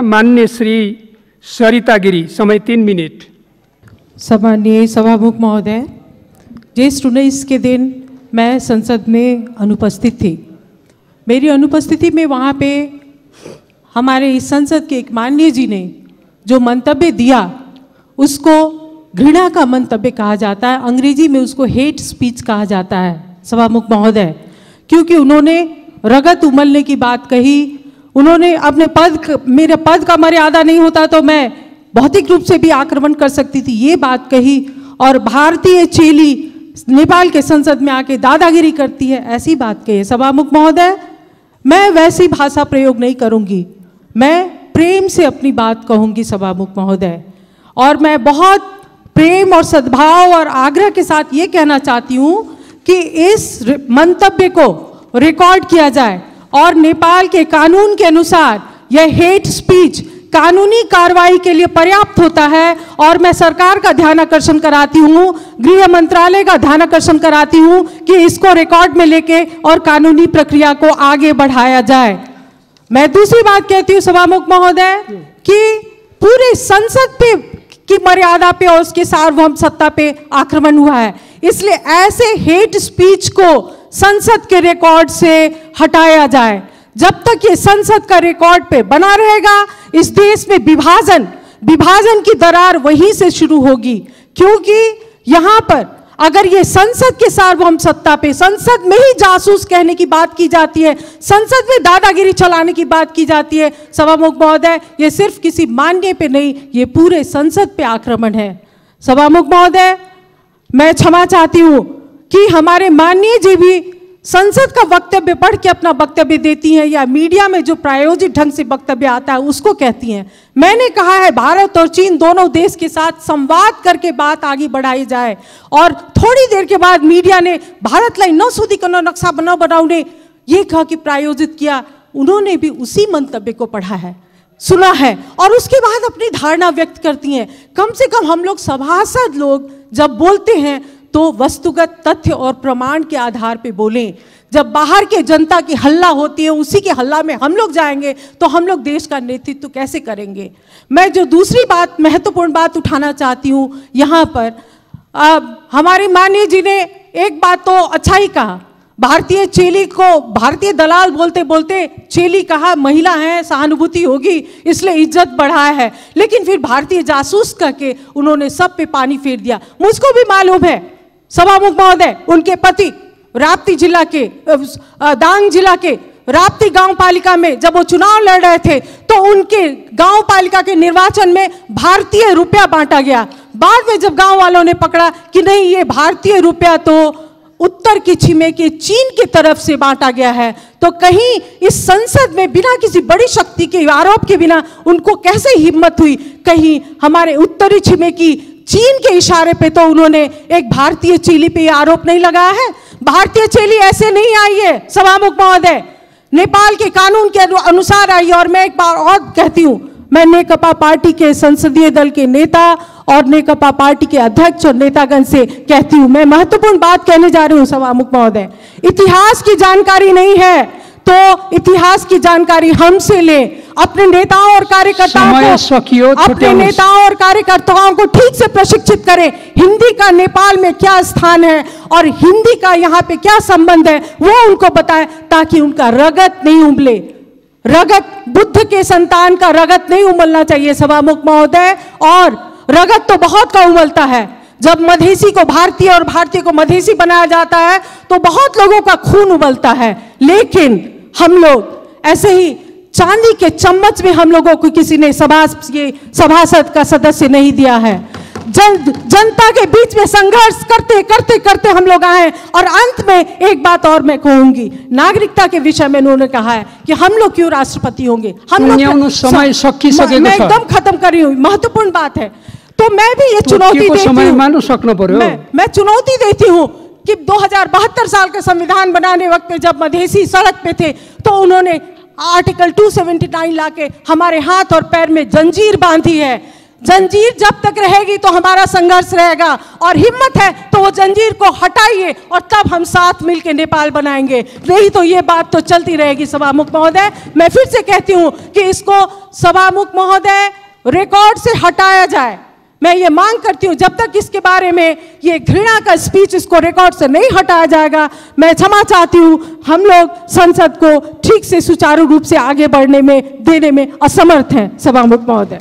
माननीय श्री सरिता गिरी, समय 3 मिनट। सम्माननीय सभामुख महोदय, ज्येष्ठ 19 के दिन मैं संसद में अनुपस्थित थी। मेरी अनुपस्थिति में वहाँ पे हमारे इस संसद के एक माननीय जी ने जो मंतव्य दिया उसको घृणा का मंतव्य कहा जाता है, अंग्रेजी में उसको हेट स्पीच कहा जाता है सभामुख महोदय, क्योंकि उन्होंने रगत उमलने की बात कही। उन्होंने अपने मेरे पद का मर्यादा नहीं होता तो मैं भौतिक रूप से भी आक्रमण कर सकती थी, ये बात कही। और भारतीय चेली नेपाल के संसद में आके दादागिरी करती है, ऐसी बात कही है सभामुख महोदय। मैं वैसी भाषा प्रयोग नहीं करूंगी, मैं प्रेम से अपनी बात कहूंगी सभामुख महोदय। और मैं बहुत प्रेम और सद्भाव और आग्रह के साथ ये कहना चाहती हूँ कि इस मंतव्य को रिकॉर्ड किया जाए और नेपाल के कानून के अनुसार यह हेट स्पीच कानूनी कार्रवाई के लिए पर्याप्त होता है। और मैं सरकार का ध्यान आकर्षण कराती हूँ, गृह मंत्रालय का ध्यान आकर्षण कराती हूँ कि इसको रिकॉर्ड में लेके और कानूनी प्रक्रिया को आगे बढ़ाया जाए। मैं दूसरी बात कहती हूँ सभामुख महोदय कि पूरे संसद पे की मर्यादा पे और उसके सार्वभौम सत्ता पे आक्रमण हुआ है, इसलिए ऐसे हेट स्पीच को संसद के रिकॉर्ड से हटाया जाए। जब तक ये संसद का रिकॉर्ड पे बना रहेगा, इस देश में विभाजन की दरार वहीं से शुरू होगी। क्योंकि यहाँ पर अगर ये संसद के सार्वभौम सत्ता पे, संसद में ही जासूस कहने की बात की जाती है, संसद में दादागिरी चलाने की बात की जाती है सभामुख महोदय, ये सिर्फ किसी माननीय पे नहीं, ये पूरे संसद पे आक्रमण है। सभामुख महोदय, मैं क्षमा चाहती हूँ कि हमारे माननीय जी भी संसद का वक्तव्य पढ़ के अपना वक्तव्य देती हैं या मीडिया में जो प्रायोजित ढंग से वक्तव्य आता है उसको कहती हैं। मैंने कहा है भारत और चीन दोनों देश के साथ संवाद करके बात आगे बढ़ाई जाए। और थोड़ी देर के बाद मीडिया ने भारतलाई नसोधी कन नक्शा बनाउने ये कहा कि प्रायोजित किया, उन्होंने भी उसी मंतव्य को पढ़ा है, सुना है और उसके बाद अपनी धारणा व्यक्त करती हैं। कम से कम हम लोग सभासद लोग जब बोलते हैं तो वस्तुगत तथ्य और प्रमाण के आधार पे बोलें। जब बाहर के जनता की हल्ला होती है, उसी के हल्ला में हम लोग जाएंगे तो हम लोग देश का नेतृत्व कैसे करेंगे। मैं जो दूसरी बात, महत्वपूर्ण बात उठाना चाहती हूँ यहाँ पर, हमारे माननीय जी ने एक बात तो अच्छा ही कहा, भारतीय चेली को भारतीय दलाल बोलते बोलते चेली कहा, महिला है सहानुभूति होगी इसलिए इज्जत बढ़ाया है, लेकिन फिर भारतीय जासूस करके उन्होंने सब पे पानी फेर दिया। मुझको भी मालूम है सभामुख महोदय, उनके पति राप्ती जिला के दांग जिला के राप्ती गांव पालिका में जब वो चुनाव लड़ रहे थे तो उनके गांव पालिका के निर्वाचन में भारतीय रुपया बांटा गया। बाद में जब गांव वालों ने पकड़ा कि नहीं ये भारतीय रुपया तो उत्तर की छिमे के चीन की तरफ से बांटा गया है, तो कहीं इस संसद में बिना किसी बड़ी शक्ति के आरोप के बिना उनको कैसे हिम्मत हुई, कहीं हमारे उत्तरी छिमे की चीन के इशारे पे तो उन्होंने एक भारतीय चेली पे आरोप नहीं लगाया है। भारतीय चेली ऐसे नहीं आई है सभामुख महोदय, नेपाल के कानून के अनुसार आई है। और मैं एक बार और कहती हूँ, मैं नेकपा पार्टी के संसदीय दल के नेता और नेकपा पार्टी के अध्यक्ष और नेतागण से कहती हूँ, मैं महत्वपूर्ण बात कहने जा रही हूँ सभामुख महोदय। इतिहास की जानकारी नहीं है तो इतिहास की जानकारी हमसे ले, अपने नेताओं और कार्यकर्ताओं को ठीक से प्रशिक्षित करें। हिंदी का नेपाल में क्या स्थान है और हिंदी का यहाँ पे क्या संबंध है वो उनको बताएं, ताकि उनका रगत नहीं उमले। रगत, बुद्ध के संतान का रगत नहीं उमलना चाहिए सभामुख महोदय। और रगत तो बहुत का उमलता है, जब मधेसी को भारतीय और भारतीय को मधेसी बनाया जाता है तो बहुत लोगों का खून उबलता है, लेकिन हम लोग ऐसे ही चांदी के चम्मच में हम लोगों को किसी ने सभासद का सदस्य नहीं दिया है। जनता के बीच में संघर्ष करते करते करते हम लोग आए। और अंत में एक बात और मैं कहूंगी, नागरिकता के विषय में उन्होंने कहा है कि हम लोग क्यों राष्ट्रपति होंगे, हम लोग समय मैं एकदम खत्म कर रही हूँ, महत्वपूर्ण बात है। तो मैं भी ये चुनौती देती हूँ, मैं चुनौती देती हूँ कि 2072 साल का संविधान बनाने वक्त जब मधेसी सड़क पे थे तो उन्होंने आर्टिकल 279 लाके हमारे हाथ और पैर में जंजीर बांधी है। जंजीर जब तक रहेगी तो हमारा संघर्ष रहेगा, और हिम्मत है तो वो जंजीर को हटाइए और तब हम साथ मिलकर नेपाल बनाएंगे, नहीं तो ये बात तो चलती रहेगी। सभामुख महोदय, मैं फिर से कहती हूँ कि इसको सभामुख महोदय रिकॉर्ड से हटाया जाए। मैं ये मांग करती हूँ जब तक इसके बारे में ये घृणा का स्पीच इसको रिकॉर्ड से नहीं हटाया जाएगा, मैं क्षमा चाहती हूँ, हम लोग संसद को ठीक से सुचारू रूप से आगे बढ़ने में देने में असमर्थ हैं। सभामुख महोदय।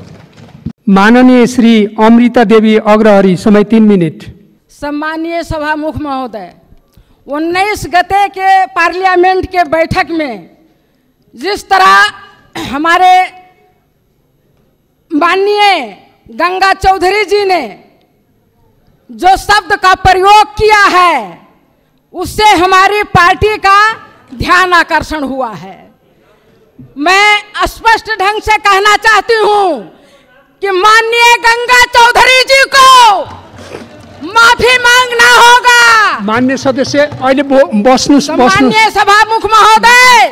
माननीय श्री अमृता देवी अग्रहरी, समय 3 मिनट। सम्मानीय सभामुख महोदय, 19 गते के पार्लियामेंट के बैठक में जिस तरह हमारे माननीय गंगा चौधरी जी ने जो शब्द का प्रयोग किया है उससे हमारी पार्टी का ध्यान आकर्षण हुआ है। मैं स्पष्ट ढंग से कहना चाहती हूं कि माननीय गंगा चौधरी जी को माफी मांगना होगा। माननीय सदस्य अहिले बस्नुस्। माननीय सभामुख महोदय,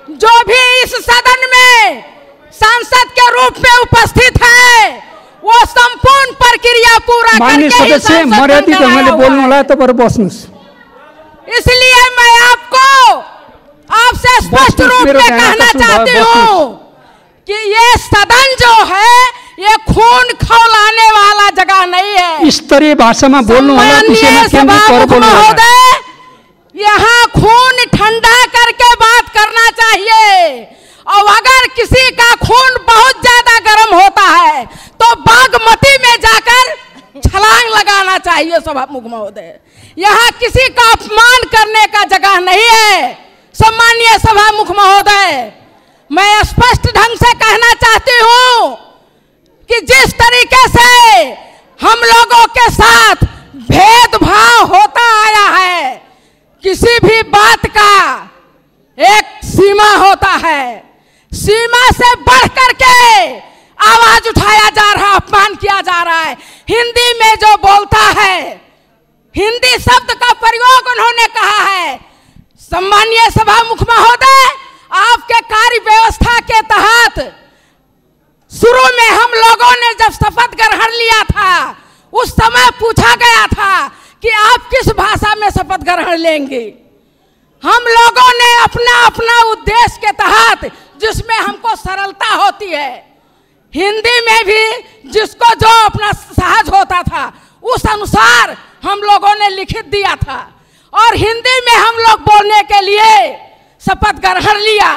जो भी इस सदन में सांसद के रूप में उपस्थित है वो संपूर्ण प्रक्रिया पूरा माननीय सदस्य मर्यादित ढंगले बोल्नु होला, तपाईहरु बस्नुस्। इसलिए मैं आपसे स्पष्ट रूप में कहना चाहती हूँ कि ये सदन जो है ये खून खौलाने वाला जगह नहीं है। स्तरीय भाषा में बोल्नु होला, विषयमा केन्द्रित गरेर बोल्नु होला। यहाँ खून ठंडा करके बात करना चाहिए, और अगर किसी का खून बहुत ज्यादा गर्म होता है तो बागमती में जाकर छलांग लगाना चाहिए। सभामुख महोदय, यहाँ किसी का अपमान करने का जगह नहीं है। सम्मानीय सभामुख महोदय, मैं स्पष्ट ढंग से कहना चाहती हूँ कि जिस तरीके से हम लोगों के साथ भेदभाव होता आया है, किसी भी बात का एक सीमा होता है, सीमा से बढ़ करके आवाज उठाया जा रहा, अपमान किया जा रहा है। हिंदी में जो बोलता है, हिंदी शब्द का प्रयोग उन्होंने कहा है। सम्मानीय सभामुख महोदय, आपके कार्य व्यवस्था के तहत शुरू में हम लोगों ने जब शपथ ग्रहण लिया था उस समय पूछा गया था कि आप किस भाषा में शपथ ग्रहण लेंगे। हम लोगों ने अपना अपना उद्देश्य के तहत, जिसमें हमको सरलता होती है, हिंदी में भी जिसको जो अपना सहज होता था उस अनुसार हम लोगों ने लिखित दिया था, और हिंदी में हम लोग बोलने के लिए शपथ ग्रहण लिया।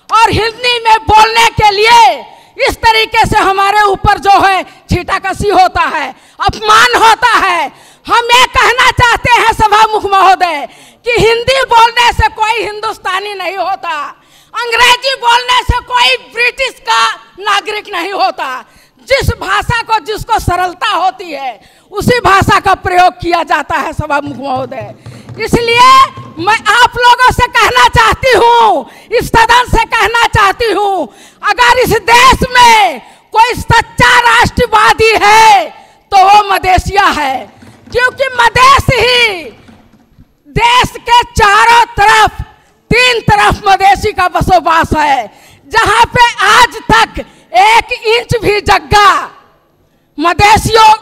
और हिंदी में बोलने के लिए इस तरीके से हमारे ऊपर जो है छीटाकशी होता है, अपमान होता है। हम ये कहना चाहते हैं सभामुख महोदय कि हिंदी बोलने से कोई हिंदुस्तानी नहीं होता, अंग्रेजी बोलने से कोई ब्रिटिश का नागरिक नहीं होता। जिस भाषा को जिसको सरलता होती है उसी भाषा का प्रयोग किया जाता है सभामुख महोदय। इसलिए मैं आप लोगों से कहना चाहती हूँ, इस सदन से कहना चाहती हूँ, अगर इस देश में कोई सच्चा राष्ट्रवादी है तो वो मदेशिया है, क्योंकि मदेश ही देश के चारों तरफ, 3 तरफ मदेशी का बसोबास है, जहां पे आज तक 1 इंच भी जगह मदेशियों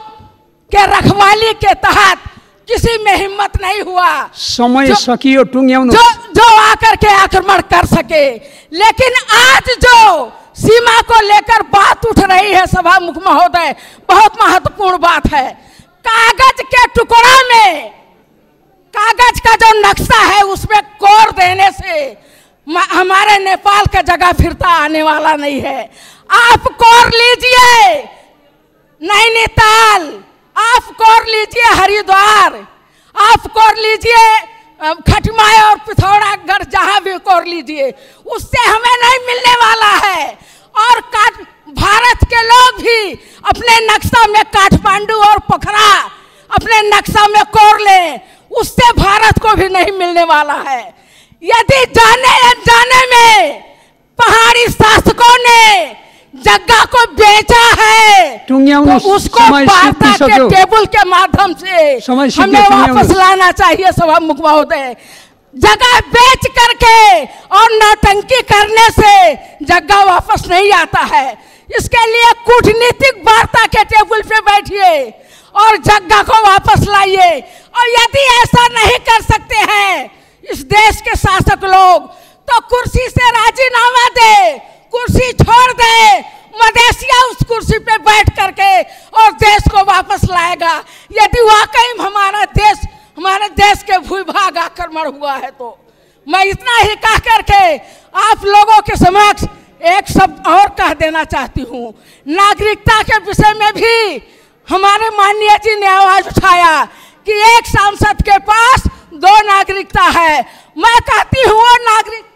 के रखवाली के तहत किसी में हिम्मत नहीं हुआ समय सकियो टुंग्याउनु जो आकर के आक्रमण कर सके। लेकिन आज जो सीमा को लेकर बात उठ रही है सभामुख महोदय, बहुत महत्वपूर्ण बात है। कागज के टुकड़ा में, कागज का जो नक्शा है उसमें कोर देने से हमारे नेपाल का जगह फिरता आने वाला नहीं है। आप कोर लीजिए नैनीताल, आप कोर लीजिए हरिद्वार, आप कोर लीजिए खटमाय और पिथौरागढ़, जहां भी कोर लीजिए, उससे हमें नहीं मिलने वाला है। और भारत के लोग भी अपने नक्शा में काठमांडू और पोखरा अपने नक्शा में कोर लें, उससे भारत को भी नहीं मिलने वाला है। यदि जाने अनजाने में पहाड़ी शासकों ने जगह को बेचा है तो उसको वार्ता के टेबल के माध्यम से हमें वापस लाना चाहिए सभामुख महोदय। जगह बेच करके और नौटंकी करने से जगह वापस नहीं आता है। इसके लिए कूटनीतिक वार्ता के टेबल पे बैठिए और जगह को वापस लाइए। और यदि ऐसा नहीं कर सकते हैं इस देश के शासक लोग, तो कुर्सी से राजीनामा दे, कुर्सी छोड़ दे, मदेशिया उस कुर्सी पे बैठ करके और देश को वापस लाएगा। यदि वाकई हमारे देश के भूभाग आक्रमण हुआ है तो मैं इतना ही कह करके आप लोगों के समक्ष एक शब्द और कह देना चाहती हूँ। नागरिकता के विषय में भी हमारे माननीय जी ने आवाज उठाया कि एक सांसद के पास 2 नागरिकता है। मैं कहती हूँ वो नागरिकता